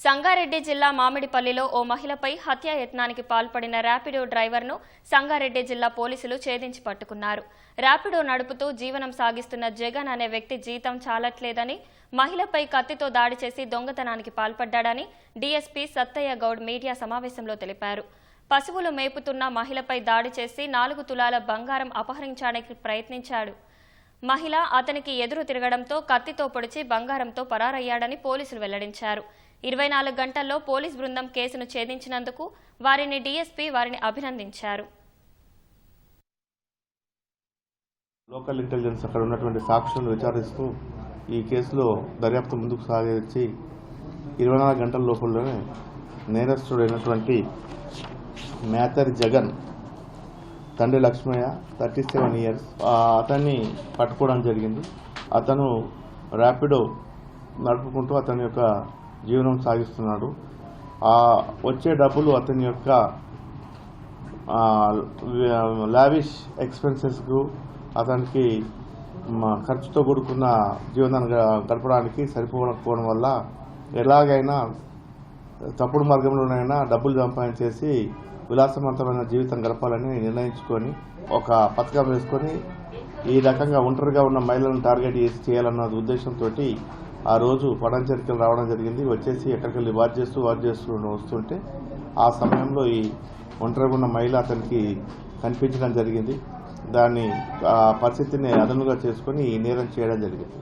సంగారెడ్డి జిల్లా మామిడిపల్లిలో ఓ మహిళపై హత్యాయత్నానికి పాల్పడిన ర్యాపిడో డ్రైవర్ను సంగారెడ్డి జిల్లా పోలీసులు ఛేదించి పట్టుకున్నారు. ర్యాపిడో నడుపుతూ జీవనం సాగిస్తున్న జగన్ అనే వ్యక్తి జీతం చాలట్లేదని, మహిళపై కత్తితో దాడి చేసి దొంగతనానికి పాల్పడ్డాడని డీఎస్పీ సత్తయ్య గౌడ్ మీడియా సమావేశంలో తెలిపారు. పశువులు మేపుతున్న మహిళపై దాడి చేసి 4 తులాల బంగారం అపహరించడానికి ప్రయత్నించాడు. మహిళ అతనికి ఎదురు తిరగడంతో కత్తితో పొడిచి బంగారంతో పరారయ్యాడని పోలీసులు వెల్లడించారు. 24 గంటల్లో పోలీస్ బృందం కేసును ఛేదించినందుకు వారిని డీఎస్పీ అభినందించారు. లోకల్ ఇంటెలిజెన్స్ అక్కడ ఉన్నటువంటి సాక్షులను విచారిస్తూ ఈ కేసులో దర్యాప్తు ముందుకు సాగించి 24 గంటల లోపలనే నేరస్తుడైనటువంటి మేతరి జగన్ తండ్రి లక్ష్మయ్య 37 ఇయర్స్ అతన్ని పట్టుకోవడం జరిగింది. అతను ర్యాపిడో నడుపుకుంటూ అతని యొక్క జీవనం సాగిస్తున్నాడు. వచ్చే డబ్బులు అతని యొక్క లావిష్ ఎక్స్పెన్సెస్కు అతనికి ఖర్చుతో కూడుకున్న జీవనాన్ని గడపడానికి సరిపోకపోవడం వల్ల ఎలాగైనా తప్పుడు మార్గంలోనైనా డబ్బులు సంపాదించేసి విలాసవంతమైన జీవితం గడపాలని నిర్ణయించుకొని ఒక పథకం వేసుకొని ఈ రకంగా ఒంటరిగా ఉన్న మహిళలను టార్గెట్ చేసి చేయాలన్న ఉద్దేశంతో ఆ రోజు పడంచెరికలు రావడం జరిగింది. వచ్చేసి ఎక్కడికెళ్ళి వాచ్ చేస్తూ వస్తుంటే ఆ సమయంలో ఈ ఒంటరిగా ఉన్న మహిళ అతనికి కనిపించడం జరిగింది. దాన్ని పరిస్థితిని అదనుగా చేసుకొని ఈ నేరం చేయడం జరిగింది.